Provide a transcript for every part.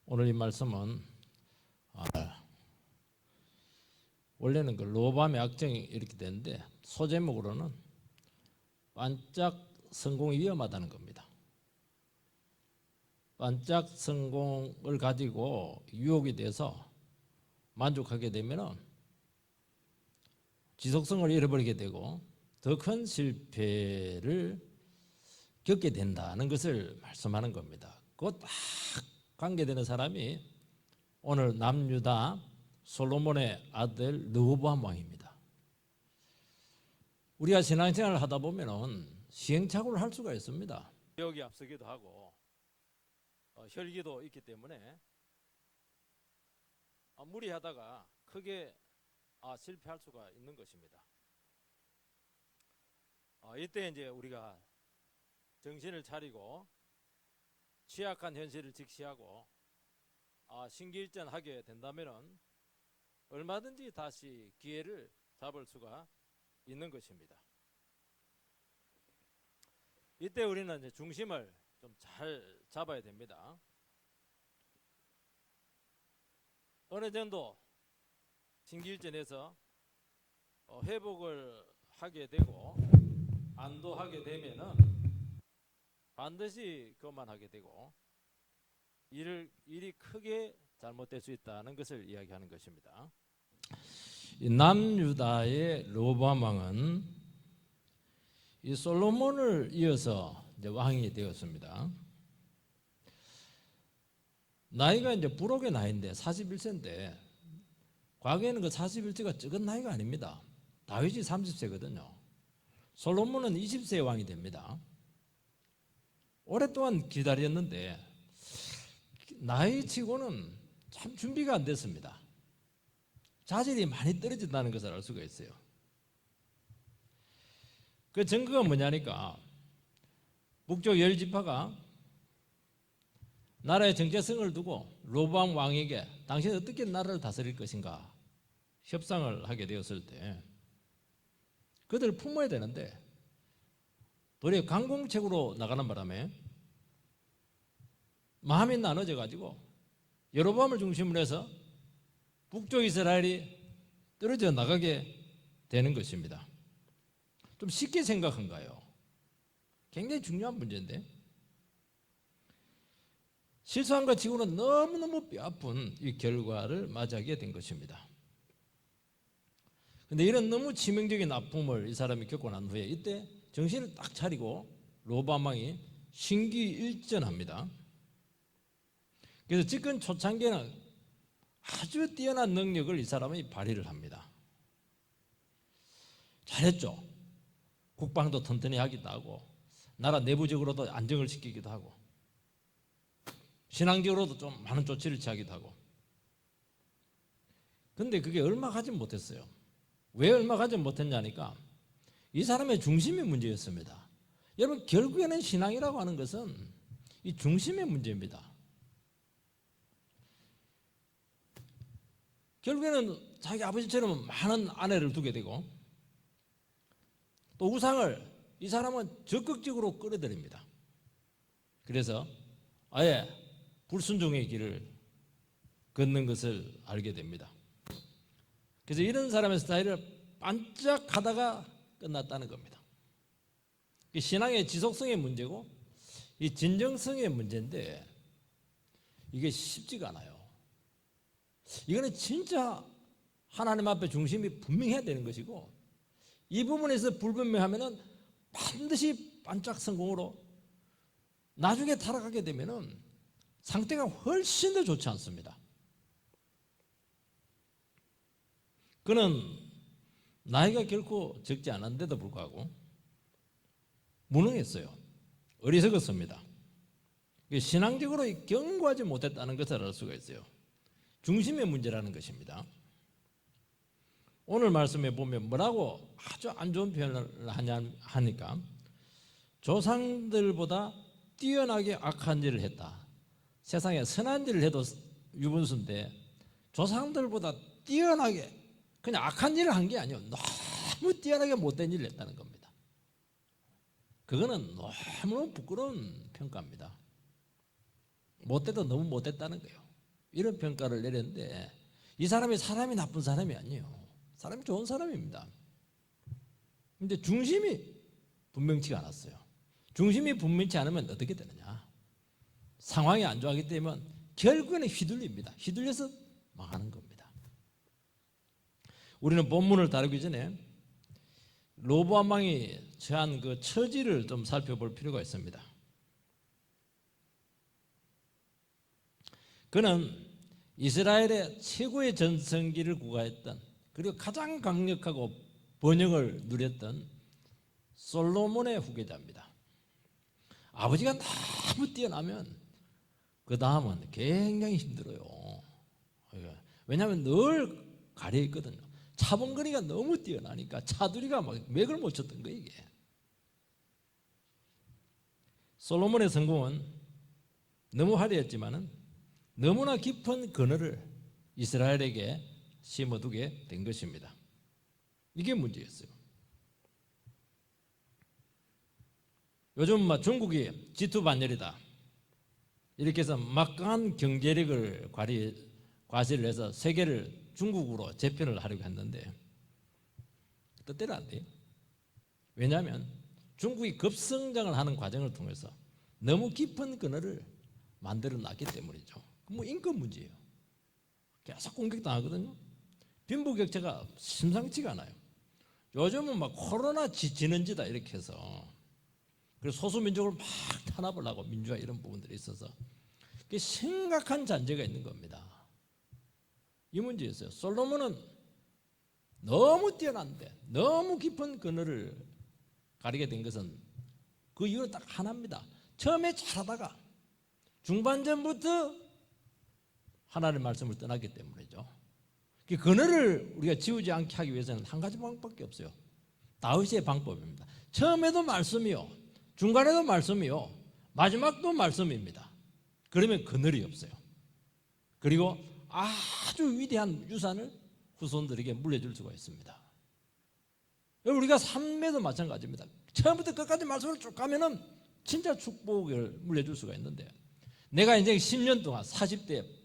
오늘 이 말씀은 원래는 그 로밤의 악정이 이렇게 되는데 소제목으로는 반짝 성공이 위험하다는 겁니다. 반짝 성공을 가지고 유혹이 돼서 만족하게 되면은 지속성을 잃어버리게 되고 더 큰 실패를 겪게 된다는 것을 말씀하는 겁니다. 그것 딱 관계되는 사람이 오늘 남유다 솔로몬의 아들 르호보암 왕입니다. 우리가 신앙생활을 하다 보면은 시행착오를 할 수가 있습니다. 기억이 앞서기도 하고 혈기도 있기 때문에 무리하다가 크게 실패할 수가 있는 것입니다. 이때 이제 우리가 정신을 차리고 취약한 현실을 직시하고 신기일전하게 된다면은 얼마든지 다시 기회를 잡을 수가 있는 것입니다. 이때 우리는 이제 중심을 좀 잘 잡아야 됩니다. 어느 정도 신기일전에서 회복을 하게 되고 안도하게 되면은 반드시 그만하게 되고 일이 크게 잘못될 수 있다는 것을 이야기하는 것입니다. 남유다의 르호보암 왕은 이 솔로몬을 이어서 이제 왕이 되었습니다. 나이가 이제 부록의 나이인데 41세인데 과거에는 그 41세가 적은 나이가 아닙니다. 다윗이 30세거든요. 솔로몬은 20세의 왕이 됩니다. 오랫동안 기다렸는데 나이치고는 참 준비가 안 됐습니다. 자질이 많이 떨어진다는 것을 알 수가 있어요. 그 증거가 뭐냐니까 북쪽 10지파가 나라의 정체성을 두고 르호보암 왕에게 당신은 어떻게 나라를 다스릴 것인가 협상을 하게 되었을 때 그들을 품어야 되는데 도리어 강공책으로 나가는 바람에 마음이 나눠져 가지고 여로보암을 중심으로 해서 북쪽 이스라엘이 떨어져 나가게 되는 것입니다. 좀 쉽게 생각한가요? 굉장히 중요한 문제인데 실수한 것 치고는 너무너무 뼈아픈 이 결과를 맞이하게 된 것입니다. 그런데 이런 너무 치명적인 아픔을 이 사람이 겪고 난 후에 이때 정신을 딱 차리고 르호보암 왕이 신기일전합니다. 그래서 집권 초창기에는 아주 뛰어난 능력을 이 사람이 발휘를 합니다. 잘했죠. 국방도 튼튼히 하기도 하고 나라 내부적으로도 안정을 시키기도 하고 신앙적으로도 좀 많은 조치를 취하기도 하고 그런데 그게 얼마 가지 못했어요. 왜 얼마 가지 못했냐니까 이 사람의 중심이 문제였습니다. 여러분 결국에는 신앙이라고 하는 것은 이 중심의 문제입니다. 결국에는 자기 아버지처럼 많은 아내를 두게 되고 또 우상을 이 사람은 적극적으로 끌어들입니다. 그래서 아예 불순종의 길을 걷는 것을 알게 됩니다. 그래서 이런 사람의 스타일을 반짝하다가 끝났다는 겁니다. 신앙의 지속성의 문제고 이 진정성의 문제인데 이게 쉽지가 않아요. 이거는 진짜 하나님 앞에 중심이 분명해야 되는 것이고 이 부분에서 불분명하면은 반드시 반짝 성공으로 나중에 타락하게 되면은 상태가 훨씬 더 좋지 않습니다. 그는 나이가 결코 적지 않은데도 불구하고 무능했어요. 어리석었습니다. 신앙적으로 견고하지 못했다는 것을 알 수가 있어요. 중심의 문제라는 것입니다. 오늘 말씀에 보면 뭐라고 아주 안 좋은 표현을 하니까 조상들보다 뛰어나게 악한 일을 했다. 세상에 선한 일을 해도 유분수인데 조상들보다 뛰어나게 그냥 악한 일을 한 게 아니에요. 너무 뛰어나게 못된 일을 했다는 겁니다. 그거는 너무 부끄러운 평가입니다. 못돼도 너무 못했다는 거예요. 이런 평가를 내렸는데 이 사람이 나쁜 사람이 아니에요. 사람이 좋은 사람입니다. 근데 중심이 분명치가 않았어요. 중심이 분명치 않으면 어떻게 되느냐? 상황이 안 좋아하기 때문에 결국에는 휘둘립니다. 휘둘려서 망하는 겁니다. 우리는 본문을 다루기 전에 로보암 왕이 처한 그 처지를 좀 살펴볼 필요가 있습니다. 그는 이스라엘의 최고의 전성기를 구가했던, 그리고 가장 강력하고 번영을 누렸던 솔로몬의 후계자입니다. 아버지가 너무 뛰어나면 그 다음은 굉장히 힘들어요. 왜냐하면 늘 가려 있거든요. 차범근이가 너무 뛰어나니까 차두리가 막 맥을 못 쳤던 거예요. 이게 솔로몬의 성공은 너무 화려했지만은 너무나 깊은 그늘을 이스라엘에게 심어두게 된 것입니다. 이게 문제였어요. 요즘 중국이 지투반열이다 이렇게 해서 막강한 경제력을 과시를 해서 세계를 중국으로 재편을 하려고 했는데 뜻대로 안 돼요. 왜냐하면 중국이 급성장을 하는 과정을 통해서 너무 깊은 그늘을 만들어 놨기 때문이죠. 인권 문제예요. 계속 공격당하거든요. 빈부격차가 심상치가 않아요. 요즘은 코로나 지는지다 이렇게 해서 그래서 소수민족을 막 탄압을 하고 민주화 이런 부분들이 있어서 심각한 잔재가 있는 겁니다. 이 문제였어요. 솔로몬은 너무 뛰어난데 너무 깊은 그늘을 가리게 된 것은 그 이유는 딱 하나입니다. 처음에 잘하다가 중반전부터 하나님의 말씀을 떠났기 때문이죠. 그 그늘을 우리가 지우지 않게 하기 위해서는 한 가지 방법밖에 없어요. 다윗의 방법입니다. 처음에도 말씀이요, 중간에도 말씀이요, 마지막도 말씀입니다. 그러면 그늘이 없어요. 그리고 아주 위대한 유산을 후손들에게 물려줄 수가 있습니다. 우리가 삶에도 마찬가지입니다. 처음부터 끝까지 말씀을 쭉 가면은 진짜 축복을 물려줄 수가 있는데, 내가 이제 10년 동안 40대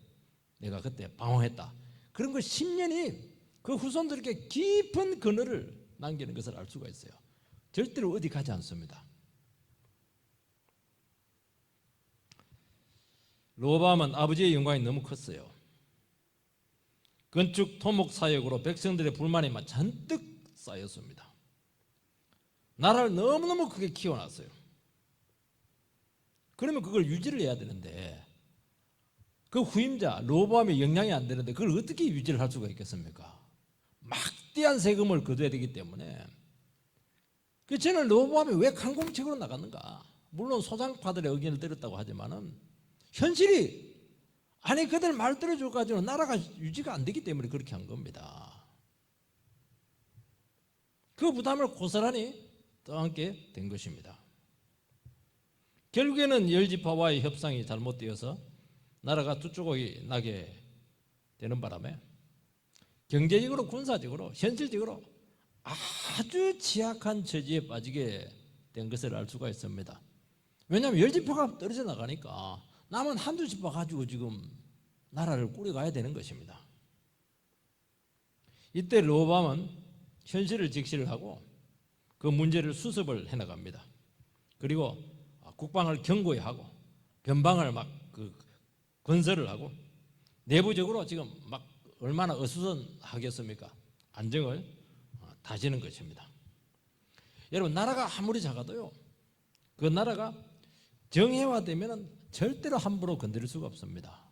내가 그때 방황했다, 그런 그 10년이 그 후손들에게 깊은 그늘을 남기는 것을 알 수가 있어요. 절대로 어디 가지 않습니다. 로보암은 아버지의 영광이 너무 컸어요. 건축 토목 사역으로 백성들의 불만이 잔뜩 쌓였습니다. 나라를 너무너무 크게 키워놨어요. 그러면 그걸 유지를 해야 되는데 그 후임자 로보암이 영향이 안 되는데 그걸 어떻게 유지를 할 수가 있겠습니까? 막대한 세금을 거둬야 되기 때문에. 저는 로보암이 왜 강공책으로 나갔는가? 물론 소장파들의 의견을 들었다고 하지만은 현실이 그들 말 들어줘가지고 나라가 유지가 안 되기 때문에 그렇게 한 겁니다. 그 부담을 고스란히 떠안게 된 것입니다. 결국에는 열지파와의 협상이 잘못되어서 나라가 두 조각이 나게 되는 바람에 경제적으로, 군사적으로, 현실적으로 아주 취약한 처지에 빠지게 된 것을 알 수가 있습니다. 왜냐하면 열지파가 떨어져 나가니까 남은 한두 지파 가지고 지금 나라를 꾸려가야 되는 것입니다. 이때 로보암은 현실을 직시를 하고 그 문제를 수습을 해나갑니다. 그리고 국방을 견고히 하고 변방을 건설을 하고 내부적으로 지금 얼마나 어수선하겠습니까? 안정을 다지는 것입니다. 여러분, 나라가 아무리 작아도요, 그 나라가 정예화되면 절대로 함부로 건드릴 수가 없습니다.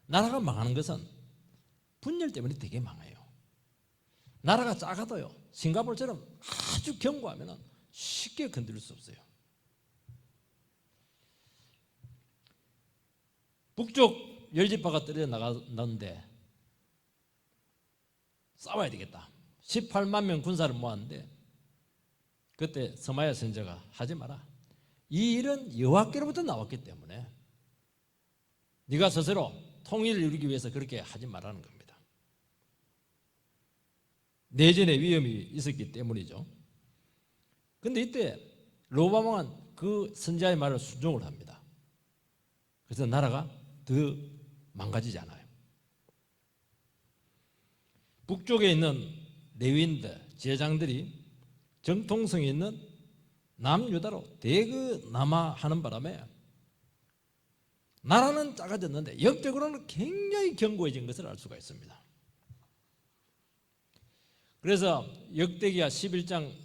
나라가 망하는 것은 분열 때문에 되게 망해요. 나라가 작아도요, 싱가포르처럼 아주 견고하면 쉽게 건드릴 수 없어요. 북쪽 열지파가 떨어져 나갔는데 싸워야 되겠다. 18만 명 군사를 모았는데 그때 스마야 선지자가 하지 마라. 이 일은 여호와께로부터 나왔기 때문에 네가 스스로 통일을 이루기 위해서 그렇게 하지 말라는 겁니다. 내전의 위험이 있었기 때문이죠. 그런데 이때 로보암 왕은 그 선지자의 말을 순종을 합니다. 그래서 나라가 더 망가지잖아요. 북쪽에 있는 레위인들, 제사장들이 정통성이 있는 남유다로 대그남하하는 바람에 나라는 작아졌는데 영적으로는 굉장히 견고해진 것을 알 수가 있습니다. 그래서 역대기야 11장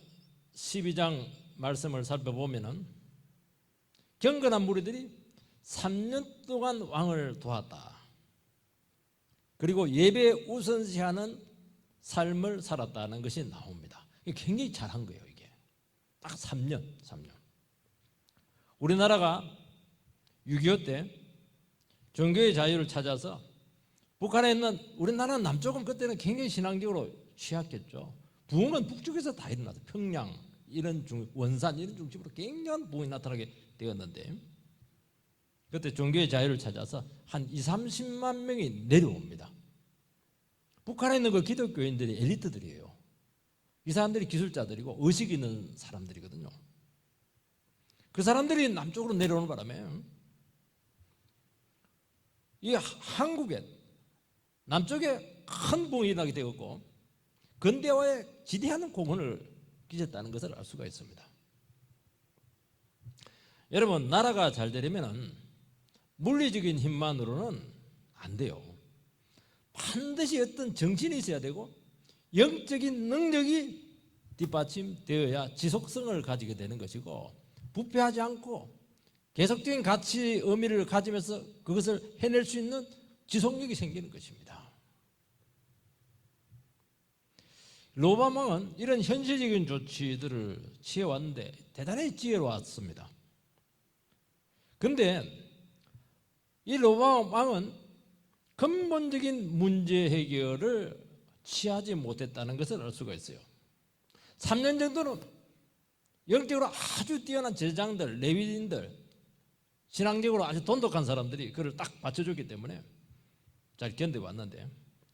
12장 말씀을 살펴보면은 경건한 무리들이 3년 동안 왕을 도왔다. 그리고 예배 우선시하는 삶을 살았다는 것이 나옵니다. 이게 굉장히 잘한 거예요. 이게 딱 3년. 우리나라가 6.25 때 종교의 자유를 찾아서 북한에 있는 우리나라는 남쪽은 그때는 굉장히 신앙적으로 취약했죠. 부흥은 북쪽에서 다 일어났어요. 평양 이런 원산 이런 중심으로 굉장한 부흥이 나타나게 되었는데 그때 종교의 자유를 찾아서 한 20-30만 명이 내려옵니다. 북한에 있는 그 기독교인들이 엘리트들이에요. 이 사람들이 기술자들이고 의식 있는 사람들이거든요. 그 사람들이 남쪽으로 내려오는 바람에 이 한국에 남쪽에 큰 부흥이 일어나게 되었고 근대화에 지대한 공헌을 끼쳤다는 것을 알 수가 있습니다. 여러분, 나라가 잘 되려면 물리적인 힘만으로는 안 돼요. 반드시 어떤 정신이 있어야 되고 영적인 능력이 뒷받침되어야 지속성을 가지게 되는 것이고 부패하지 않고 계속적인 가치 의미를 가지면서 그것을 해낼 수 있는 지속력이 생기는 것입니다. 로밤 왕은 이런 현실적인 조치들을 취해왔는데 대단히 지혜로웠습니다. 그런데 이 로밤 왕은 근본적인 문제 해결을 취하지 못했다는 것을 알 수가 있어요. 3년 정도는 영적으로 아주 뛰어난 제사장들, 레위인들, 신앙적으로 아주 돈독한 사람들이 그를 딱 받쳐줬기 때문에 잘 견뎌왔는데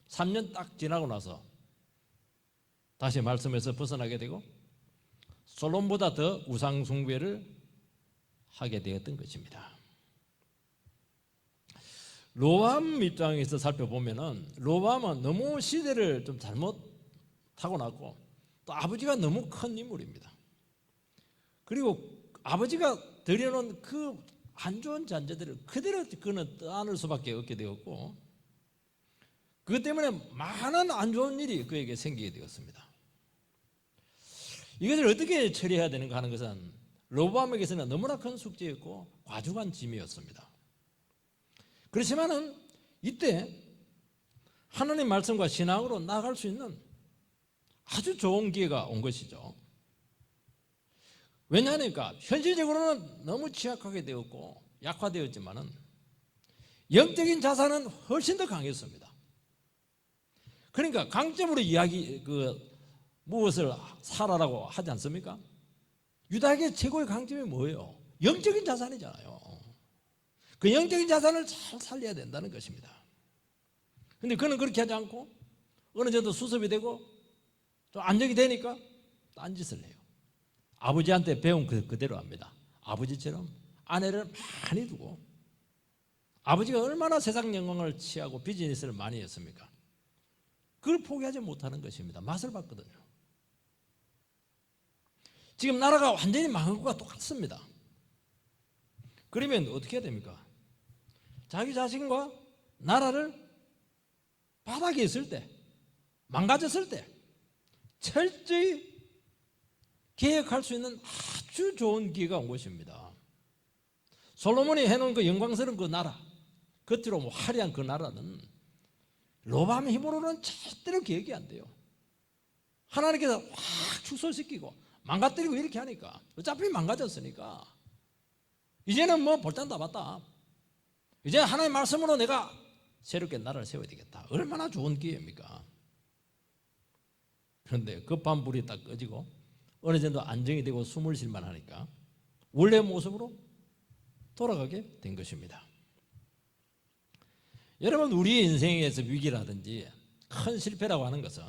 3년 딱 지나고 나서 다시 말씀에서 벗어나게 되고 솔로몬보다 더 우상 숭배를 하게 되었던 것입니다. 로밤 입장에서 살펴보면은 로밤은 너무 시대를 좀 잘못 타고났고 또 아버지가 너무 큰 인물입니다. 그리고 아버지가 들여놓은 그 안 좋은 잔재들을 그대로 그는 떠안을 수밖에 없게 되었고 그것 때문에 많은 안 좋은 일이 그에게 생기게 되었습니다. 이것을 어떻게 처리해야 되는가 하는 것은 로보암에게서는 너무나 큰 숙제였고 과중한 짐이었습니다. 그렇지만은 이때 하나님 말씀과 신앙으로 나아갈 수 있는 아주 좋은 기회가 온 것이죠. 왜냐하니까 현실적으로는 너무 취약하게 되었고 약화되었지만은 영적인 자산은 훨씬 더 강했습니다. 그러니까 강점으로 무엇을 살아라고 하지 않습니까? 유다에게 최고의 강점이 뭐예요? 영적인 자산이잖아요. 그 영적인 자산을 잘 살려야 된다는 것입니다. 그런데 그는 그렇게 하지 않고 어느 정도 수습이 되고 좀 안정이 되니까 딴짓을 해요. 아버지한테 배운 그대로 합니다. 아버지처럼 아내를 많이 두고 아버지가 얼마나 세상 영광을 취하고 비즈니스를 많이 했습니까? 그걸 포기하지 못하는 것입니다. 맛을 봤거든요. 지금 나라가 완전히 망한 것과 똑같습니다. 그러면 어떻게 해야 됩니까? 자기 자신과 나라를 바닥에 있을 때, 망가졌을 때 철저히 계획할 수 있는 아주 좋은 기회가 온 것입니다. 솔로몬이 해놓은 그 영광스러운 그 나라, 겉으로 뭐 화려한 그 나라는 로밤의 힘으로는 절대로 계획이 안 돼요. 하나님께서 확 축소시키고 망가뜨리고 이렇게 하니까 어차피 망가졌으니까 이제는 뭐 볼단 다 봤다. 이제 하나님의 말씀으로 내가 새롭게 나라를 세워야 되겠다. 얼마나 좋은 기회입니까? 그런데 급한 불이 딱 꺼지고 어느 정도 안정이 되고 숨을 쉴만 하니까 원래 모습으로 돌아가게 된 것입니다. 여러분, 우리 인생에서 위기라든지 큰 실패라고 하는 것은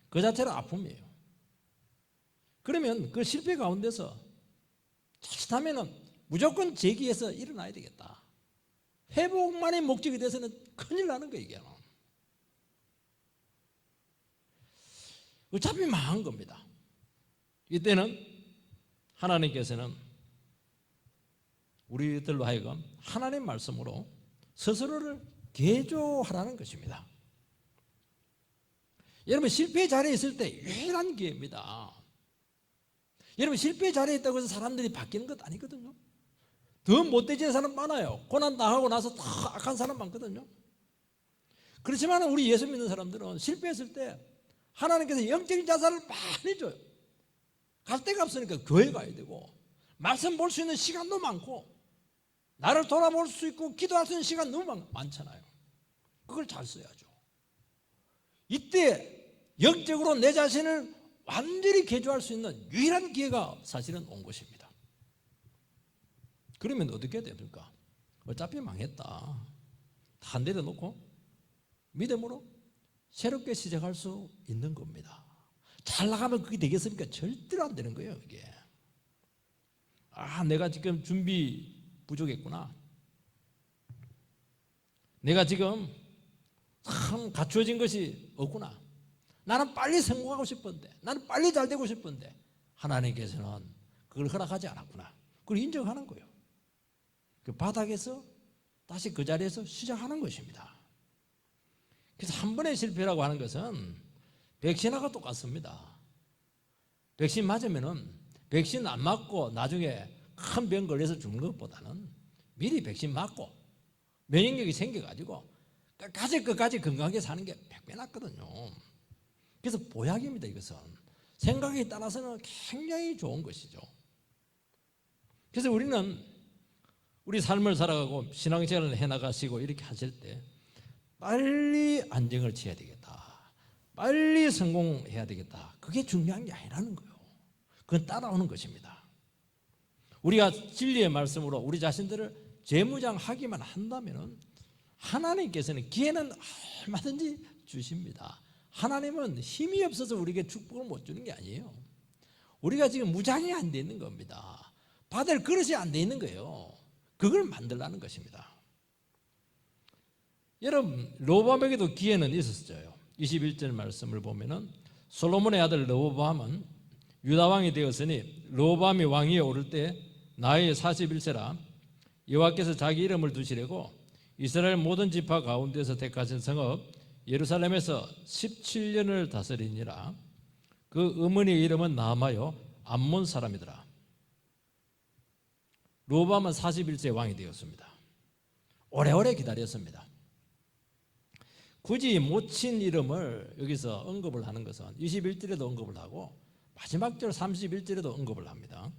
그 자체로 아픔이에요. 그러면 그 실패 가운데서 자칫하면 무조건 재기해서 일어나야 되겠다. 회복만이 목적이 돼서는 큰일 나는 거예요. 이게 어차피 망한 겁니다. 이때는 하나님께서는 우리들로 하여금 하나님 말씀으로 스스로를 개조하라는 것입니다. 여러분, 실패의 자리에 있을 때 유일한 기회입니다. 여러분, 실패의 자리에 있다고 해서 사람들이 바뀌는 것 아니거든요. 더 못되지는 사람 많아요. 고난 당하고 나서 다 악한 사람 많거든요. 그렇지만 우리 예수 믿는 사람들은 실패했을 때 하나님께서 영적인 자산을 많이 줘요. 갈 데가 없으니까 교회 가야 되고, 말씀 볼 수 있는 시간도 많고, 나를 돌아볼 수 있고 기도할 수 있는 시간 너무 많잖아요. 그걸 잘 써야죠. 이때 영적으로 내 자신을 완전히 개조할 수 있는 유일한 기회가 사실은 온 것입니다. 그러면 어떻게 해야 됩니까? 어차피 망했다. 다 내려놓고 믿음으로 새롭게 시작할 수 있는 겁니다. 잘 나가면 그게 되겠습니까? 절대로 안 되는 거예요. 이게 내가 지금 준비 부족했구나. 내가 지금 참 갖추어진 것이 없구나. 나는 빨리 성공하고 싶은데, 나는 빨리 잘 되고 싶은데 하나님께서는 그걸 허락하지 않았구나. 그걸 인정하는 거예요. 그 바닥에서 다시 그 자리에서 시작하는 것입니다. 그래서 한 번의 실패라고 하는 것은 백신하고 똑같습니다. 백신 맞으면은 백신 안 맞고 나중에 큰 병 걸려서 죽는 것보다는 미리 백신 맞고 면역력이 생겨가지고 끝까지 건강하게 사는 게 100배 낫거든요. 그래서 보약입니다. 이것은 생각에 따라서는 굉장히 좋은 것이죠. 그래서 우리는 우리 삶을 살아가고 신앙생활을 해나가시고 이렇게 하실 때 빨리 안정을 취해야 되겠다, 빨리 성공해야 되겠다, 그게 중요한 게 아니라는 거예요. 그건 따라오는 것입니다. 우리가 진리의 말씀으로 우리 자신들을 재무장하기만 한다면 하나님께서는 기회는 얼마든지 주십니다. 하나님은 힘이 없어서 우리에게 축복을 못 주는 게 아니에요. 우리가 지금 무장이 안 돼 있는 겁니다. 받을 그릇이 안 돼 있는 거예요. 그걸 만들라는 것입니다. 여러분, 로보암에게도 기회는 있었어요. 21절 말씀을 보면은 솔로몬의 아들 르호보암은 유다 왕이 되었으니 르호보암이 왕위에 오를 때 나이 41세라 여호와께서 자기 이름을 두시려고 이스라엘 모든 지파 가운데서 택하신 성읍 예루살렘에서 17년을 다스리니라. 그 어머니의 이름은 나아마요 암몬 사람이더라. 르호보암은 41세 왕이 되었습니다. 오래오래 기다렸습니다. 굳이 모친 이름을 여기서 언급을 하는 것은 21절에도 언급을 하고 마지막 절 31절에도 언급을 합니다.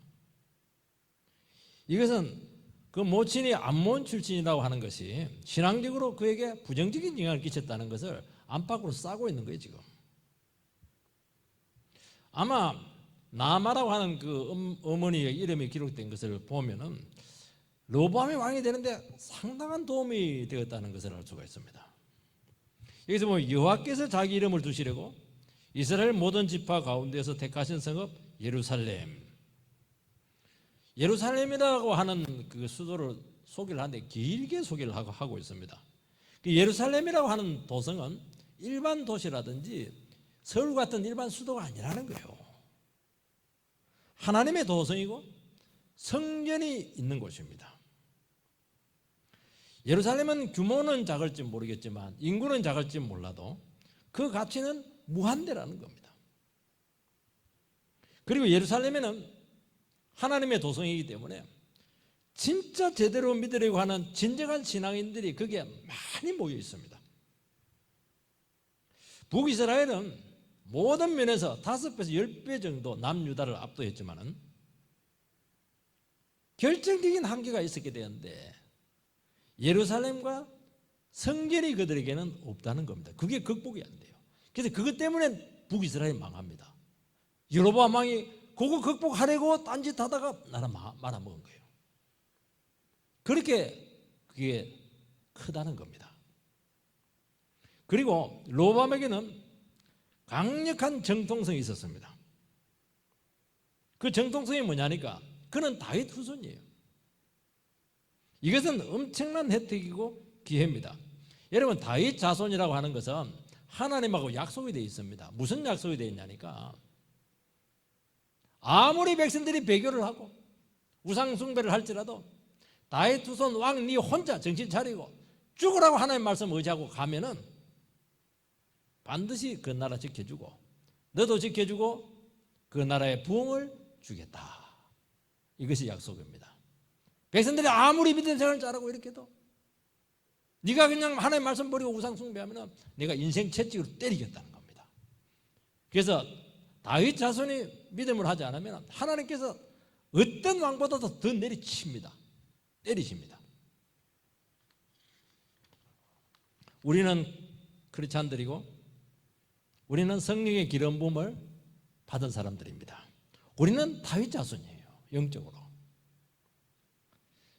이것은 그 모친이 암몬 출신이라고 하는 것이 신앙적으로 그에게 부정적인 영향을 끼쳤다는 것을 안팎으로 싸고 있는 거예요. 지금 아마 나아마라고 하는 그 어머니의 이름이 기록된 것을 보면은 르호보암이 왕이 되는데 상당한 도움이 되었다는 것을 알 수가 있습니다. 여기서 뭐 여호와께서 자기 이름을 두시려고 이스라엘 모든 지파 가운데서 택하신 성읍 예루살렘. 예루살렘이라고 하는 그 수도를 소개를 하는데 길게 소개를 하고 있습니다. 그 예루살렘이라고 하는 도성은 일반 도시라든지 서울 같은 일반 수도가 아니라는 거예요. 하나님의 도성이고 성전이 있는 곳입니다. 예루살렘은 규모는 작을지 모르겠지만 인구는 작을지 몰라도 그 가치는 무한대라는 겁니다. 그리고 예루살렘에는 하나님의 도성이기 때문에 진짜 제대로 믿으려고 하는 진정한 신앙인들이 거기에 많이 모여 있습니다. 북이스라엘은 모든 면에서 5배에서 10배 정도 남유다를 압도했지만은 결정적인 한계가 있었게 되었는데 예루살렘과 성전이 그들에게는 없다는 겁니다. 그게 극복이 안 돼요. 그래서 그것 때문에 북이스라엘이 망합니다. 여로보암 왕이 그거 극복하려고 딴짓하다가 나라 말아먹은 거예요. 그렇게 그게 크다는 겁니다. 그리고 르호보암에게는 강력한 정통성이 있었습니다. 그 정통성이 뭐냐니까 그는 다윗 후손이에요. 이것은 엄청난 혜택이고 기회입니다. 여러분, 다윗 자손이라고 하는 것은 하나님하고 약속이 되어 있습니다. 무슨 약속이 되어 있냐니까, 아무리 백성들이 배교를 하고 우상 숭배를 할지라도 다윗 후손 왕 네 혼자 정신 차리고 죽으라고 하나님 말씀 의지하고 가면은 반드시 그 나라 지켜주고 너도 지켜주고 그 나라의 부흥을 주겠다. 이것이 약속입니다. 백성들이 아무리 믿는 생활을 잘하고 이렇게 해도 네가 그냥 하나님 말씀 버리고 우상 숭배하면 네가 인생 채찍으로 때리겠다는 겁니다. 그래서 다윗 자손이 믿음을 하지 않으면 하나님께서 어떤 왕보다도 더 내리칩니다. 때리십니다. 우리는 크리스찬들이고 우리는 성령의 기름 부음을 받은 사람들입니다. 우리는 다윗 자손이에요. 영적으로.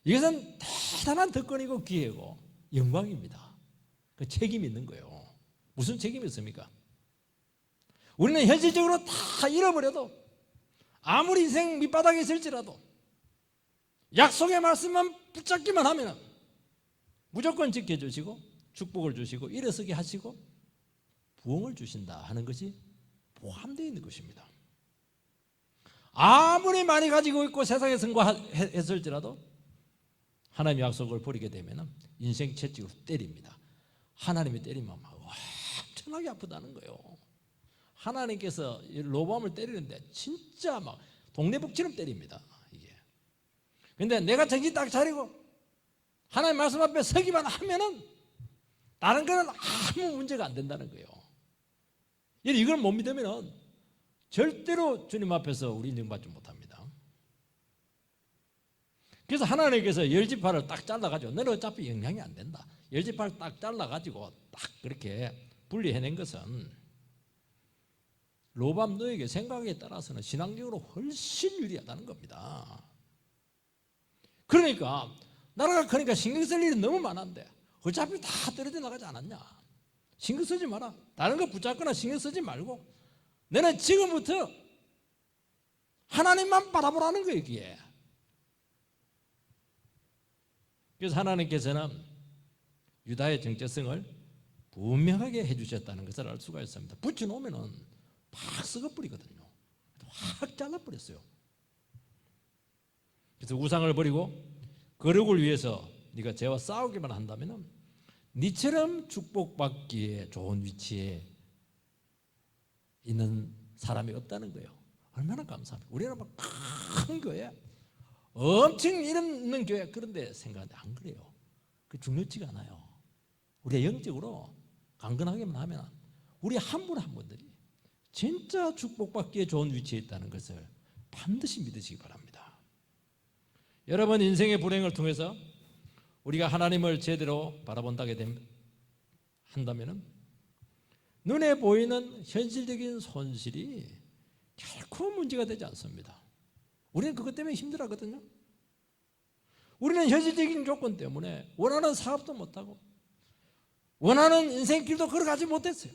이것은 대단한 덕권이고 기회고 영광입니다. 그 책임이 있는 거예요. 무슨 책임이 있습니까? 우리는 현실적으로 다 잃어버려도 아무리 인생 밑바닥에 있을지라도 약속의 말씀만 붙잡기만 하면 무조건 지켜주시고 축복을 주시고 일어서게 하시고 부흥을 주신다 하는 것이 포함되어 있는 것입니다. 아무리 많이 가지고 있고 세상에 성공했을지라도 하나님의 약속을 버리게 되면 인생 채찍으로 때립니다. 하나님이 때리면 막 엄청나게 아프다는 거예요. 하나님께서 로보암을 때리는데 진짜 막 동네북처럼 때립니다. 이게. 근데 내가 정신 딱 차리고 하나님 말씀 앞에 서기만 하면은 다른 거는 아무 문제가 안 된다는 거예요. 이걸 못 믿으면 절대로 주님 앞에서 우리 인정받지 못합니다. 그래서 하나님께서 열지파를 딱 잘라가지고 너는 어차피 영향이 안 된다. 열지파를 딱 잘라가지고 딱 그렇게 분리해낸 것은 로밤 너에게 생각에 따라서는 신앙적으로 훨씬 유리하다는 겁니다. 그러니까 나라가 크니까 신경 쓸 일이 너무 많은데 어차피 다 떨어져 나가지 않았냐. 신경 쓰지 마라. 다른 거 붙잡거나 신경 쓰지 말고 너는 지금부터 하나님만 바라보라는 거예요. 이게. 그래서 하나님께서는 유다의 정체성을 분명하게 해주셨다는 것을 알 수가 있습니다. 붙여놓으면 팍 썩어버리거든요. 확 잘라버렸어요. 그래서 우상을 버리고 거룩을 위해서 네가 죄와 싸우기만 한다면 네처럼 축복받기에 좋은 위치에 있는 사람이 없다는 거예요. 얼마나 감사합니까? 우리는 막 큰 교회, 엄청 이름 있는 교회, 그런데 생각하는데 안 그래요. 그 중요치가 않아요. 우리가 영적으로 강건하게만 하면 우리 한 분 한 분들이 진짜 축복받기에 좋은 위치에 있다는 것을 반드시 믿으시기 바랍니다. 여러분, 인생의 불행을 통해서 우리가 하나님을 제대로 바라본다게 한다면 눈에 보이는 현실적인 손실이 결코 문제가 되지 않습니다. 우리는 그것 때문에 힘들어하거든요. 우리는 현실적인 조건 때문에 원하는 사업도 못하고 원하는 인생길도 걸어가지 못했어요.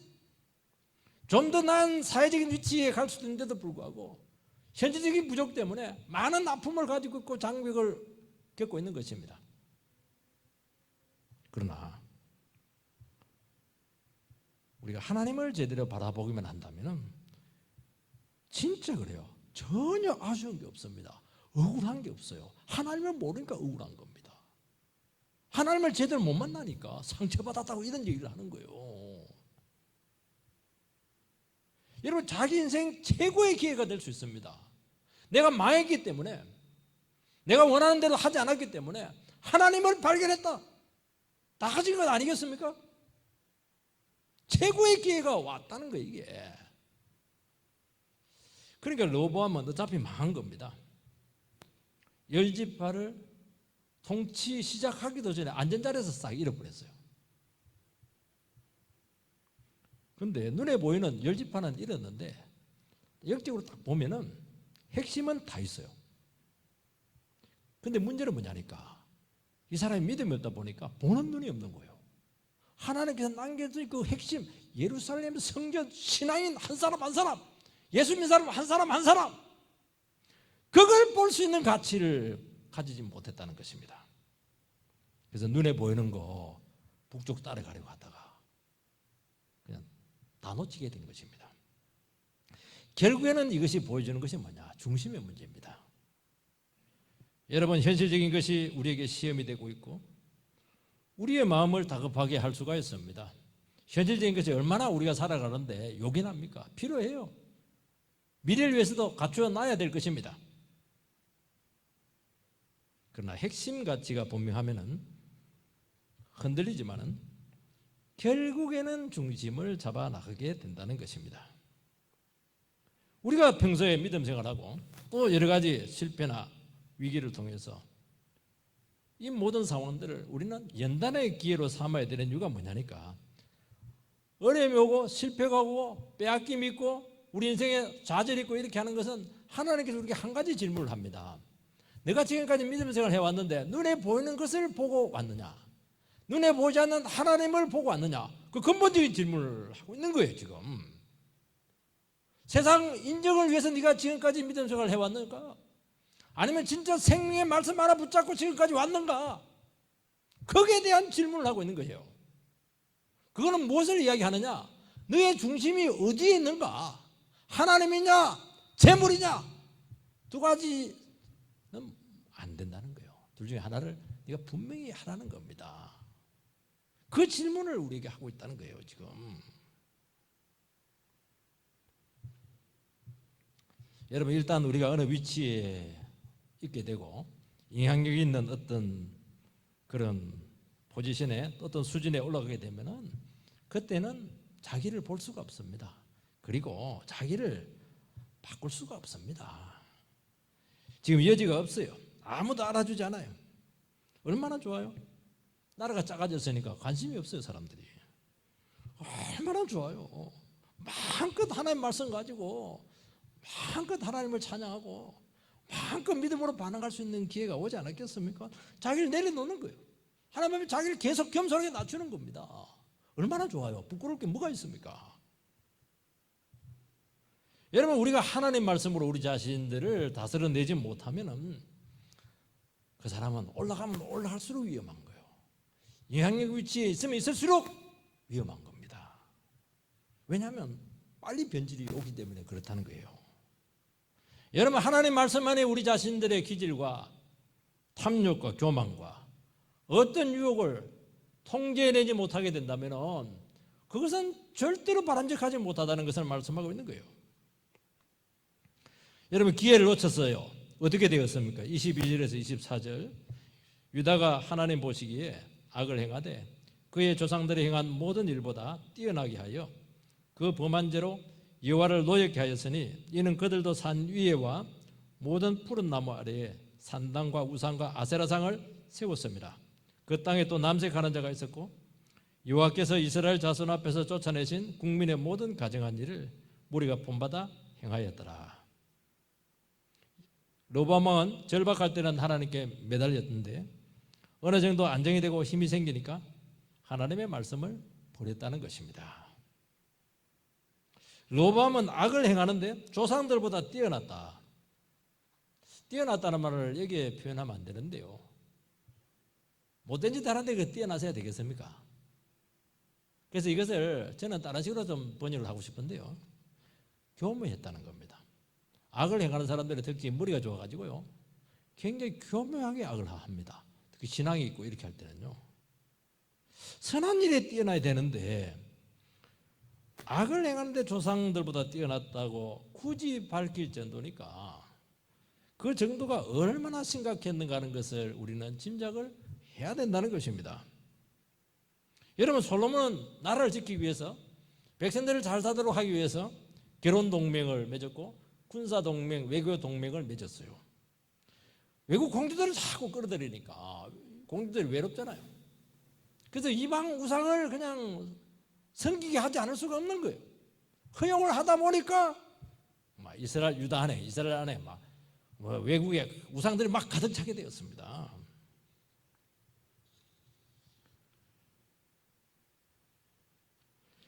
좀 더 나은 사회적인 위치에 갈 수도 있는데도 불구하고 현실적인 부족 때문에 많은 아픔을 가지고 있고 장벽을 겪고 있는 것입니다. 그러나 우리가 하나님을 제대로 바라보기만 한다면 진짜 그래요. 전혀 아쉬운 게 없습니다. 억울한 게 없어요. 하나님을 모르니까 억울한 겁니다. 하나님을 제대로 못 만나니까 상처받았다고 이런 얘기를 하는 거예요. 여러분, 자기 인생 최고의 기회가 될 수 있습니다. 내가 망했기 때문에, 내가 원하는 대로 하지 않았기 때문에 하나님을 발견했다. 다 가진 것 아니겠습니까? 최고의 기회가 왔다는 거예요, 이게. 그러니까 로보암은 어차피 망한 겁니다. 열지파를 통치 시작하기도 전에 안전자리에서 싹 잃어버렸어요. 그런데 눈에 보이는 열지파는 잃었는데 역적으로 딱 보면은 핵심은 다 있어요. 그런데 문제는 뭐냐니까 이 사람이 믿음이 없다 보니까 보는 눈이 없는 거예요. 하나님께서 남겨준 그 핵심, 예루살렘 성전 신앙인 한 사람 한 사람, 예수 믿는 사람 한 사람 한 사람, 그걸 볼 수 있는 가치를 가지지 못했다는 것입니다. 그래서 눈에 보이는 거 북쪽 따라가려고 하다가 그냥 다 놓치게 된 것입니다. 결국에는 이것이 보여주는 것이 뭐냐? 중심의 문제입니다. 여러분, 현실적인 것이 우리에게 시험이 되고 있고 우리의 마음을 다급하게 할 수가 있습니다. 현실적인 것이 얼마나 우리가 살아가는데 요긴합니까? 필요해요. 미래를 위해서도 갖추어 놔야 될 것입니다. 그러나 핵심 가치가 분명하면은 흔들리지만은 결국에는 중심을 잡아 나가게 된다는 것입니다. 우리가 평소에 믿음 생활하고 또 여러 가지 실패나 위기를 통해서 이 모든 상황들을 우리는 연단의 기회로 삼아야 되는 이유가 뭐냐니까, 어려움이 오고 실패가 오고 빼앗김이 있고 우리 인생에 좌절이 있고 이렇게 하는 것은 하나님께서 우리에게 한 가지 질문을 합니다. 내가 지금까지 믿음 생활을 해왔는데 눈에 보이는 것을 보고 왔느냐, 눈에 보이지 않는 하나님을 보고 왔느냐, 그 근본적인 질문을 하고 있는 거예요. 지금 세상 인정을 위해서 네가 지금까지 믿음 생활을 해왔는가, 아니면 진짜 생명의 말씀 하나 붙잡고 지금까지 왔는가, 거기에 대한 질문을 하고 있는 거예요. 그거는 무엇을 이야기하느냐, 너의 중심이 어디에 있는가, 하나님이냐 재물이냐, 두 가지는 안 된다는 거예요. 둘 중에 하나를 네가 분명히 하라는 겁니다. 그 질문을 우리에게 하고 있다는 거예요. 지금 여러분, 일단 우리가 어느 위치에 있게 되고 영향력 있는 어떤 그런 포지션에 어떤 수준에 올라가게 되면은 그때는 자기를 볼 수가 없습니다. 그리고 자기를 바꿀 수가 없습니다. 지금 여지가 없어요. 아무도 알아주지 않아요. 얼마나 좋아요? 나라가 작아졌으니까 관심이 없어요. 사람들이 얼마나 좋아요. 마음껏 하나님 말씀 가지고 마음껏 하나님을 찬양하고 마음껏 믿음으로 반응할 수 있는 기회가 오지 않았겠습니까? 자기를 내려놓는 거예요. 하나님은 자기를 계속 겸손하게 낮추는 겁니다. 얼마나 좋아요. 부끄러울 게 뭐가 있습니까? 여러분, 우리가 하나님 말씀으로 우리 자신들을 다스려내지 못하면은 그 사람은 올라가면 올라갈수록 위험한 거예요. 영향력 위치에 있으면 있을수록 위험한 겁니다. 왜냐하면 빨리 변질이 오기 때문에 그렇다는 거예요. 여러분, 하나님 말씀 안에 우리 자신들의 기질과 탐욕과 교만과 어떤 유혹을 통제해내지 못하게 된다면 그것은 절대로 바람직하지 못하다는 것을 말씀하고 있는 거예요. 여러분, 기회를 놓쳤어요. 어떻게 되었습니까? 22절에서 24절, 유다가 하나님 보시기에 악을 행하되 그의 조상들이 행한 모든 일보다 뛰어나게 하여 그 범한 죄로 여호와를 노엽게 하였으니 이는 그들도 산 위에와 모든 푸른 나무 아래에 산당과 우상과 아세라상을 세웠습니다. 그 땅에 또 남색하는 자가 있었고 여호와께서 이스라엘 자손 앞에서 쫓아내신 국민의 모든 가증한 일을 무리가 본받아 행하였더라. 로보암 왕은 절박할 때는 하나님께 매달렸는데 어느 정도 안정이 되고 힘이 생기니까 하나님의 말씀을 버렸다는 것입니다. 로보암은 악을 행하는데 조상들보다 뛰어났다. 뛰어났다는 말을 여기에 표현하면 안 되는데요, 못된 짓 하는데 그 뛰어나서야 되겠습니까? 그래서 이것을 저는 다른 식으로 좀 번역을 하고 싶은데요, 교묘했다는 겁니다. 악을 행하는 사람들은 특히 머리가 좋아가지고요 굉장히 교묘하게 악을 합니다. 특히 신앙이 있고 이렇게 할 때는요, 선한 일에 뛰어나야 되는데 악을 행하는데 조상들보다 뛰어났다고 굳이 밝힐 정도니까 그 정도가 얼마나 심각했는가 하는 것을 우리는 짐작을 해야 된다는 것입니다. 여러분, 솔로몬은 나라를 지키기 위해서 백성들을 잘 살도록 하기 위해서 결혼 동맹을 맺었고 군사 동맹, 외교 동맹을 맺었어요. 외국 공주들을 자꾸 끌어들이니까 공주들이 외롭잖아요. 그래서 이방 우상을 그냥 섬기게 하지 않을 수가 없는 거예요. 허용을 하다 보니까 이스라엘 유다 안에, 이스라엘 안에 외국의 우상들이 막 가득 차게 되었습니다.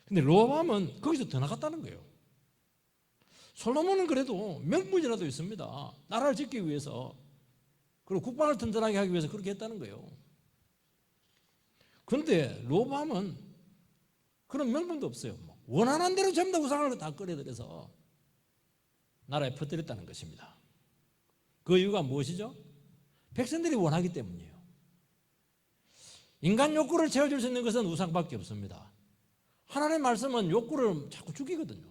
근데 로보암은 거기서 더 나갔다는 거예요. 솔로몬은 그래도 명분이라도 있습니다. 나라를 지키기 위해서, 그리고 국방을 튼튼하게 하기 위해서 그렇게 했다는 거예요. 근데 로밤은 그런 명분도 없어요. 원하는 대로 전부 다 우상을 다 끌어들여서 나라에 퍼뜨렸다는 것입니다. 그 이유가 무엇이죠? 백성들이 원하기 때문이에요. 인간 욕구를 채워줄 수 있는 것은 우상밖에 없습니다. 하나님의 말씀은 욕구를 자꾸 죽이거든요.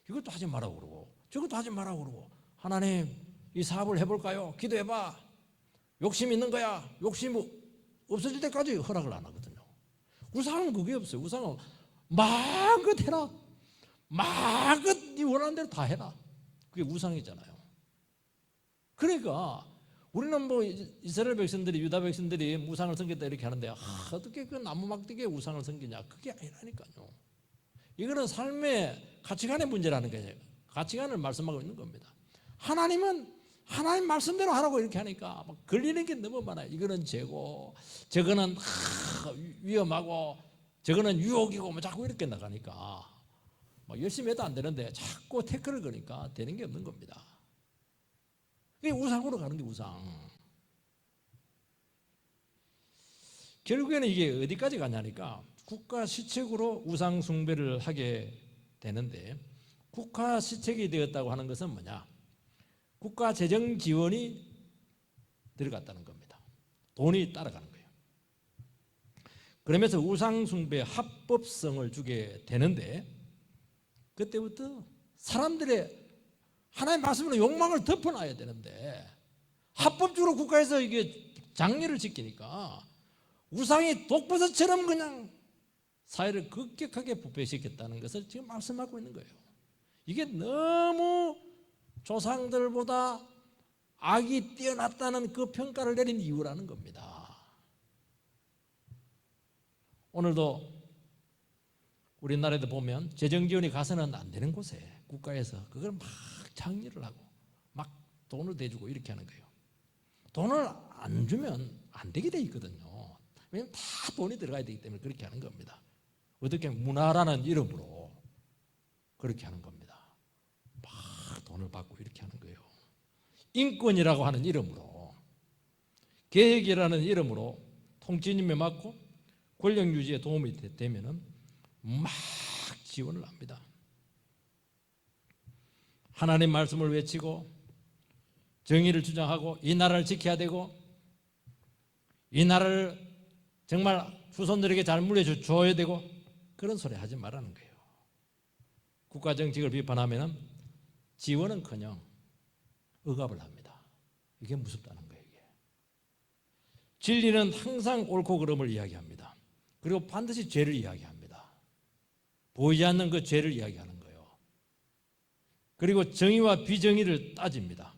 이것도 하지 말라고 그러고 저것도 하지 말라고 그러고, 하나님 이 사업을 해볼까요? 기도해봐. 욕심 있는 거야. 욕심 없어질 때까지 허락을 안 하거든요. 우상은 그게 없어요. 우상은 마음껏 해라. 마음껏 네 원하는 대로 다 해라. 그게 우상이잖아요. 그러니까 우리는 이스라엘 백성들이, 유다 백성들이 우상을 섬겼다 이렇게 하는데, 어떻게 그 나무 막대기에 우상을 섬기냐? 그게 아니라니까요. 이거는 삶의 가치관의 문제라는 거예요. 가치관을 말씀하고 있는 겁니다. 하나님은 하나님 말씀대로 하라고 이렇게 하니까 막 걸리는 게 너무 많아요. 이거는 죄고, 저거는 위험하고, 저거는 유혹이고, 자꾸 이렇게 나가니까 열심히 해도 안 되는데 자꾸 태클을 거니까 되는 게 없는 겁니다. 이게 우상으로 가는 게 우상. 결국에는 이게 어디까지 가냐니까 국가 시책으로 우상 숭배를 하게 되는데, 국가 시책이 되었다고 하는 것은 뭐냐? 국가 재정 지원이 들어갔다는 겁니다. 돈이 따라가는 거예요. 그러면서 우상 숭배 합법성을 주게 되는데, 그때부터 사람들의 하나님의 말씀으로 욕망을 덮어놔야 되는데, 합법적으로 국가에서 이게 장려를 지키니까 우상이 독버섯처럼 그냥 사회를 급격하게 부패시켰다는 것을 지금 말씀하고 있는 거예요. 이게 너무 조상들보다 악이 뛰어났다는 그 평가를 내린 이유라는 겁니다. 오늘도 우리나라에도 보면 재정지원이 가서는 안 되는 곳에 국가에서 그걸 막 장려를 하고 막 돈을 대주고 이렇게 하는 거예요. 돈을 안 주면 안 되게 돼 있거든요. 왜냐하면 다 돈이 들어가야 되기 때문에 그렇게 하는 겁니다. 어떻게 문화라는 이름으로 그렇게 하는 겁니다. 막 돈을 받고 이렇게 하는 거예요. 인권이라고 하는 이름으로, 계획이라는 이름으로 통치님에 맞고 권력 유지에 도움이 되면은 막 지원을 합니다. 하나님 말씀을 외치고 정의를 주장하고 이 나라를 지켜야 되고 이 나라를 정말 후손들에게 잘 물려줘야 되고, 그런 소리 하지 말라는 거예요. 국가 정책을 비판하면 지원은커녕 억압을 합니다. 이게 무섭다는 거예요. 이게. 진리는 항상 옳고 그름을 이야기합니다. 그리고 반드시 죄를 이야기합니다. 보이지 않는 그 죄를 이야기하는 거예요. 그리고 정의와 비정의를 따집니다.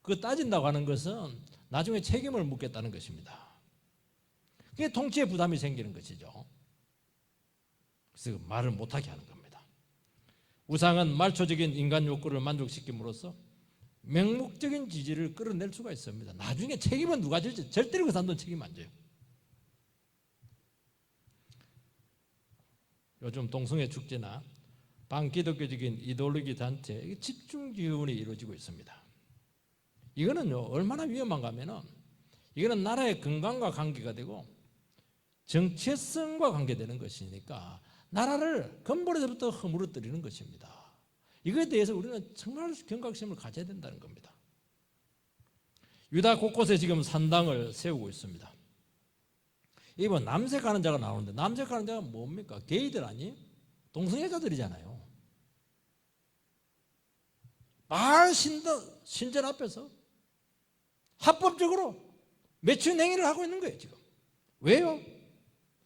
그 따진다고 하는 것은 나중에 책임을 묻겠다는 것입니다. 그게 통치에 부담이 생기는 것이죠. 그래서 말을 못하게 하는 겁니다. 우상은 말초적인 인간 욕구를 만족시킴으로써 맹목적인 지지를 끌어낼 수가 있습니다. 나중에 책임은 누가 질지 절대로 그 사람들은 책임 안 져요. 요즘 동성애 축제나 반기독교적인 이데올로기 단체 집중 지원이 이루어지고 있습니다. 이거는요 얼마나 위험한가 하면은, 이거는 나라의 건강과 관계가 되고 정체성과 관계되는 것이니까 나라를 근본에서부터 허물어뜨리는 것입니다. 이거에 대해서 우리는 정말 경각심을 가져야 된다는 겁니다. 유다 곳곳에 지금 산당을 세우고 있습니다. 이번 남색하는 자가 나오는데, 남색하는 자가 뭡니까? 게이들 아니에요? 동성애자들이잖아요. 바알 신전 앞에서 합법적으로 매춘 행위를 하고 있는 거예요 지금. 왜요?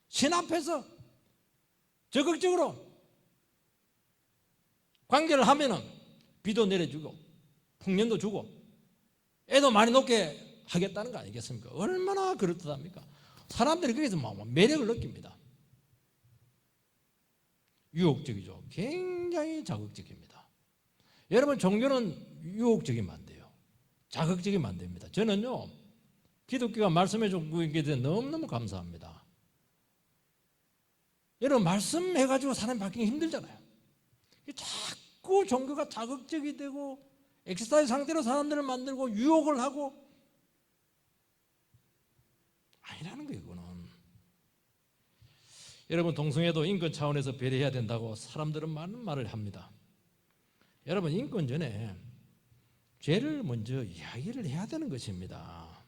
신 앞에서 적극적으로 관계를 하면은 비도 내려주고 풍년도 주고 애도 많이 놓게 하겠다는 거 아니겠습니까? 얼마나 그럴듯합니까? 사람들이 거기서 막 매력을 느낍니다. 유혹적이죠. 굉장히 자극적입니다. 여러분, 종교는 유혹적이면 안 돼요. 자극적이면 안 됩니다. 저는요 기독교가 말씀해 주고 있는 게 너무너무 감사합니다. 여러분, 말씀해가지고 사람이 바뀌기 힘들잖아요. 자꾸 종교가 자극적이 되고 엑스타일 상태로 사람들을 만들고 유혹을 하고, 아니라는 거예요. 이거는 여러분, 동성애도 인권 차원에서 배려해야 된다고 사람들은 많은 말을 합니다. 여러분, 인권 전에 죄를 먼저 이야기를 해야 되는 것입니다.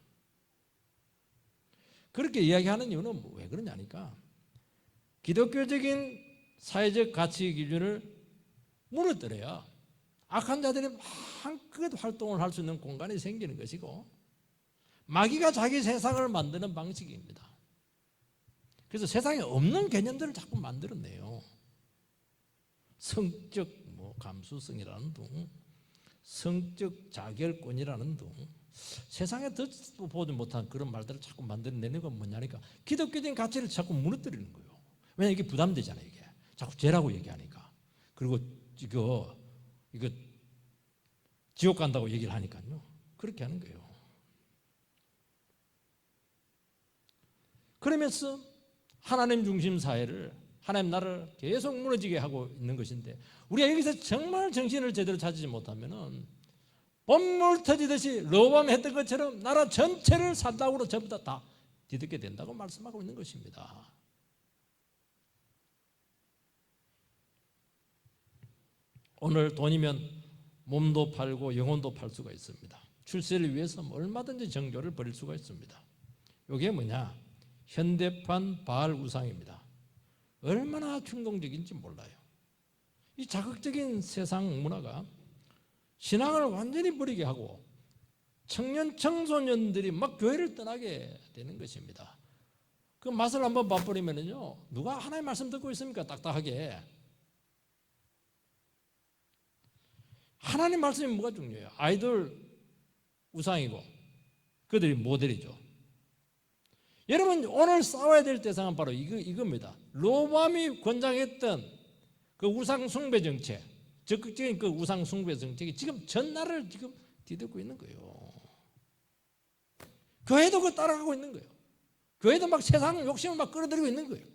그렇게 이야기하는 이유는 왜 그러냐니까, 기독교적인 사회적 가치 기준을 무너뜨려야 악한 자들이 마음껏 활동을 할 수 있는 공간이 생기는 것이고, 마귀가 자기 세상을 만드는 방식입니다. 그래서 세상에 없는 개념들을 자꾸 만들어내요. 성적 감수성이라는 둥, 성적 자결권이라는 둥, 세상에 듣도 보지 못한 그런 말들을 자꾸 만들어내는 건 뭐냐니까, 기독교적인 가치를 자꾸 무너뜨리는 거예요. 왜냐하면 이게 부담되잖아요. 이게 자꾸 죄라고 얘기하니까. 그리고 이거 지옥 간다고 얘기를 하니까요. 그렇게 하는 거예요. 그러면서 하나님 중심 사회를, 하나님 나라를 계속 무너지게 하고 있는 것인데, 우리가 여기서 정말 정신을 제대로 찾지 못하면은 본물 터지듯이 르호보암이 했던 것처럼 나라 전체를 산다고로 전부 다 뒤덮게 된다고 말씀하고 있는 것입니다. 오늘 돈이면 몸도 팔고 영혼도 팔 수가 있습니다. 출세를 위해서 얼마든지 정교를 벌일 수가 있습니다. 이게 뭐냐? 현대판 바알 우상입니다. 얼마나 충동적인지 몰라요. 이 자극적인 세상 문화가 신앙을 완전히 버리게 하고 청년 청소년들이 막 교회를 떠나게 되는 것입니다. 그 맛을 한번 맛보리면요, 누가 하나님의 말씀 듣고 있습니까? 딱딱하게. 하나님 말씀이 뭐가 중요해요? 아이돌 우상이고 그들이 모델이죠. 여러분, 오늘 싸워야 될 대상은 바로 이겁니다. 르호보암이 권장했던 그 우상 숭배 정책, 적극적인 그 우상 숭배 정책이 지금 전 나라를 지금 뒤덮고 있는 거예요. 교회도 그거 따라가고 있는 거예요. 교회도 막 세상 욕심을 막 끌어들이고 있는 거예요.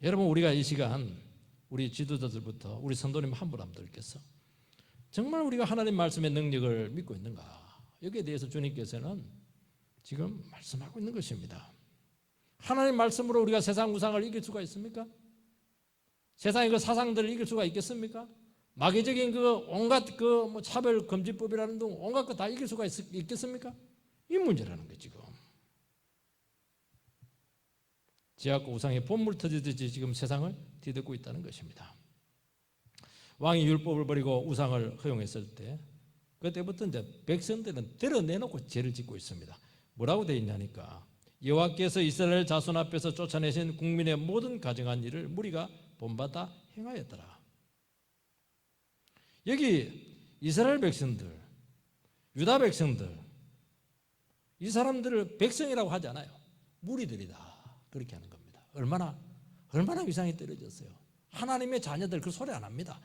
여러분, 우리가 이 시간 우리 지도자들부터 우리 성도님 한 분 한 분들께서 정말 우리가 하나님 말씀의 능력을 믿고 있는가, 여기에 대해서 주님께서는 지금 말씀하고 있는 것입니다. 하나님 말씀으로 우리가 세상 우상을 이길 수가 있습니까? 세상의 그 사상들을 이길 수가 있겠습니까? 마귀적인 그 온갖 그 차별 금지법이라는 등 온갖 거 다 이길 수가 있겠습니까? 이 문제라는 거예요. 지금 제약과 우상의 본물 터지듯이 지금 세상을 뒤덮고 있다는 것입니다. 왕이 율법을 버리고 우상을 허용했을 때, 그때부터 이제 백성들은 드러내놓고 죄를 짓고 있습니다. 뭐라고 되어 있냐니까, 여호와께서 이스라엘 자손 앞에서 쫓아내신 국민의 모든 가증한 일을 무리가 본받아 행하였더라. 여기 이스라엘 백성들, 유다 백성들, 이 사람들을 백성이라고 하지 않아요. 무리들이다, 그렇게 하는 겁니다. 얼마나 위상이 떨어졌어요. 하나님의 자녀들 그 소리 안 합니다.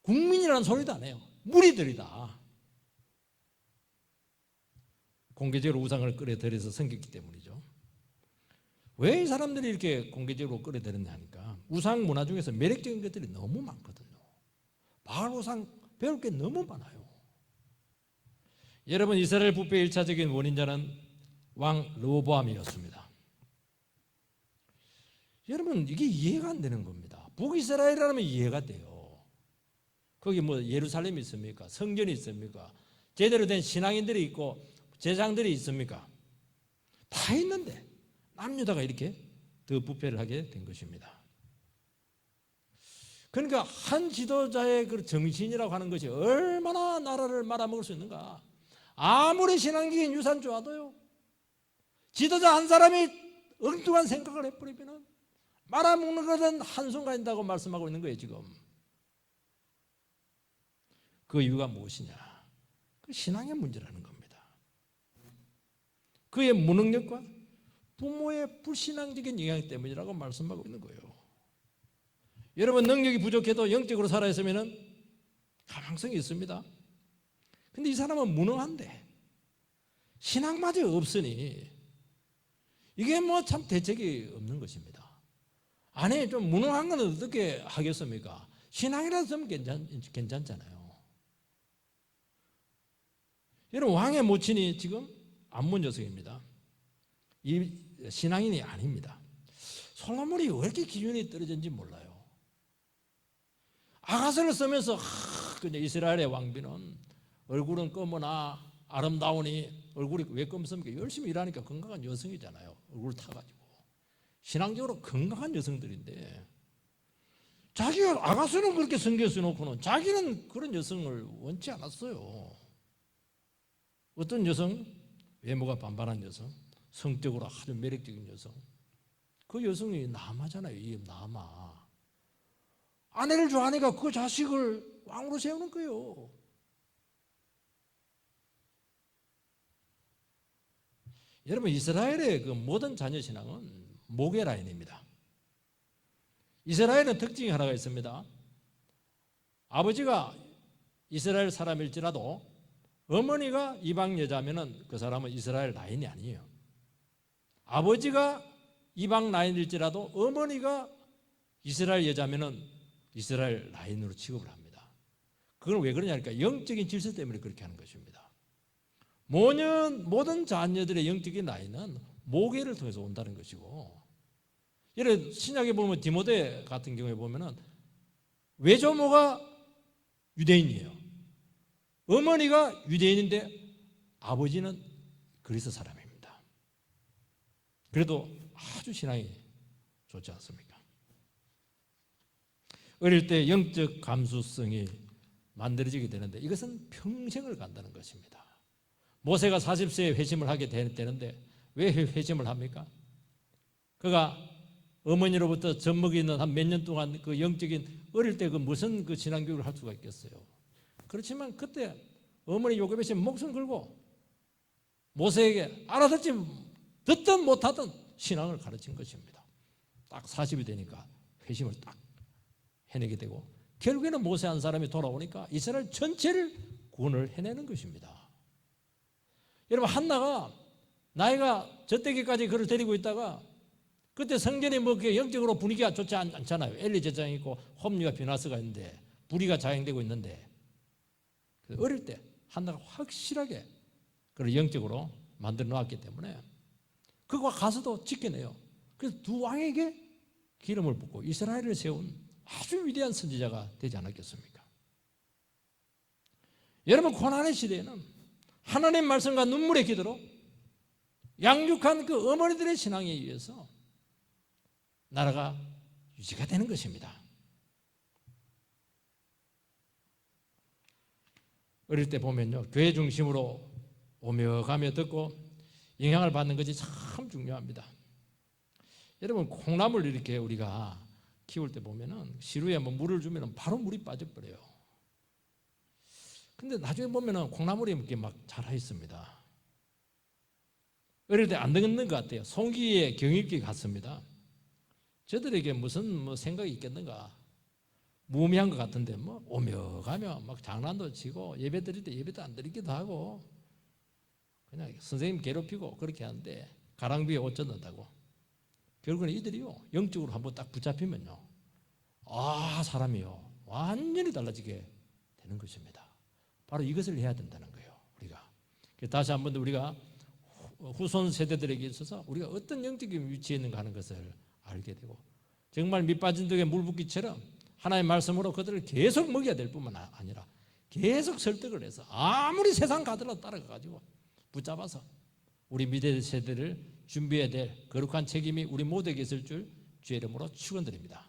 국민이라는 소리도 안 해요. 무리들이다. 공개적으로 우상을 끌어들여서 섬겼기 때문이죠. 왜 이 사람들이 이렇게 공개적으로 끌어들였냐 하니까, 우상 문화 중에서 매력적인 것들이 너무 많거든요. 바알 우상 배울 게 너무 많아요. 여러분, 이스라엘 부패의 1차적인 원인자는 왕 르호보암이었습니다. 여러분, 이게 이해가 안 되는 겁니다. 북이스라엘이라면 이해가 돼요. 거기 예루살렘이 있습니까? 성전이 있습니까? 제대로 된 신앙인들이 있고 제장들이 있습니까? 다 있는데 남유다가 이렇게 더 부패를 하게 된 것입니다. 그러니까 한 지도자의 그 정신이라고 하는 것이 얼마나 나라를 말아먹을 수 있는가. 아무리 신앙적인 유산 좋아도요, 지도자 한 사람이 엉뚱한 생각을 해버리면 말아먹는 것은 한순간이다고 말씀하고 있는 거예요. 지금 그 이유가 무엇이냐? 그 신앙의 문제라는 겁니다. 그의 무능력과 부모의 불신앙적인 영향 때문이라고 말씀하고 있는 거예요. 여러분, 능력이 부족해도 영적으로 살아있으면 가망성이 있습니다. 근데 이 사람은 무능한데 신앙마저 없으니 이게 참 대책이 없는 것입니다. 아니, 좀 무능한 건 어떻게 하겠습니까? 신앙이라도 좀 괜찮잖아요. 여러분, 왕의 모친이 지금 암몬 여성입니다. 이 신앙인이 아닙니다. 솔로몬이 왜 이렇게 기준이 떨어졌는지 몰라요. 아가서를 쓰면서 그냥 이스라엘의 왕비는 얼굴은 검으나 아름다우니, 얼굴이 왜 검습니까? 열심히 일하니까 건강한 여성이잖아요. 얼굴 타가지고. 신앙적으로 건강한 여성들인데 자기가 아가서는 그렇게 성경에 써놓고는 자기는 그런 여성을 원치 않았어요. 어떤 여성? 외모가 반반한 여성, 성적으로 아주 매력적인 여성. 그 여성이 나아마잖아요. 이 나아마. 아내를 좋아하니까 그 자식을 왕으로 세우는 거예요. 여러분, 이스라엘의 그 모든 자녀 신앙은 목의 라인입니다. 이스라엘은 특징이 하나가 있습니다. 아버지가 이스라엘 사람일지라도 어머니가 이방 여자면은 그 사람은 이스라엘 라인이 아니에요. 아버지가 이방 라인일지라도 어머니가 이스라엘 여자면은 이스라엘 라인으로 취급을 합니다. 그건 왜 그러냐니까 영적인 질서 때문에 그렇게 하는 것입니다. 모든 자녀들의 영적인 라인은 모계를 통해서 온다는 것이고, 예를 신약에 보면 디모데 같은 경우에 보면은 외조모가 유대인이에요. 어머니가 유대인인데 아버지는 그리스 사람입니다. 그래도 아주 신앙이 좋지 않습니까? 어릴 때 영적 감수성이 만들어지게 되는데 이것은 평생을 간다는 것입니다. 모세가 40세에 회심을 하게 되는데 왜 회심을 합니까? 그가 어머니로부터 젖먹이 있는 한 몇 년 동안 그 영적인 어릴 때 그 무슨 그 신앙교육을 할 수가 있겠어요. 그렇지만 그때 어머니 요구하시면 목숨 걸고 모세에게 듣든 못하든 신앙을 가르친 것입니다. 딱 40이 되니까 회심을 딱 해내게 되고 결국에는 모세 한 사람이 돌아오니까 이스라엘 전체를 구원을 해내는 것입니다. 여러분, 한나가 나이가 저때기까지 그를 데리고 있다가 그때 성전이 뭐 영적으로 분위기가 좋지 않잖아요. 엘리 제사장이 있고 홈리와 비나스가 있는데 불의가 자행되고 있는데 어릴 때 한나가 확실하게 그를 영적으로 만들어 놓았기 때문에 그가 가서도 지켜내요. 그래서 두 왕에게 기름을 붓고 이스라엘을 세운 아주 위대한 선지자가 되지 않았겠습니까? 여러분, 고난의 시대에는 하나님 말씀과 눈물의 기도로 양육한 그 어머니들의 신앙에 의해서 나라가 유지가 되는 것입니다. 어릴 때 보면요, 교회 중심으로 오며 가며 듣고 영향을 받는 것이 참 중요합니다. 여러분, 콩나물 이렇게 우리가 키울 때 보면은 시루에 뭐 물을 주면 바로 물이 빠져버려요. 근데 나중에 보면은 콩나물이 이렇게 막 자라 있습니다. 어릴 때 안 듣는 것 같아요. 송기의 경입기 같습니다. 저들에게 무슨 생각이 있겠는가? 무의미한 것 같은데 오며 가며 막 장난도 치고 예배 드릴 때 예배도 안 드리기도 하고 그냥 선생님 괴롭히고 그렇게 하는데 가랑비에 옷 젖는다고. 결국은 이들이요, 영적으로 한번 딱 붙잡히면요, 사람이요 완전히 달라지게 되는 것입니다. 바로 이것을 해야 된다는 거예요. 우리가 다시 한번 우리가 후손 세대들에게 있어서 우리가 어떤 영적인 위치에 있는가 하는 것을 알게 되고, 정말 밑 빠진 덕에 물 붓기처럼 하나님의 말씀으로 그들을 계속 먹여야 될 뿐만 아니라 계속 설득을 해서 아무리 세상 가더라도 따라가가지고 붙잡아서 우리 미래 세대를 준비해야 될 거룩한 책임이 우리 모두에게 있을 줄 주의 이름으로 축원드립니다.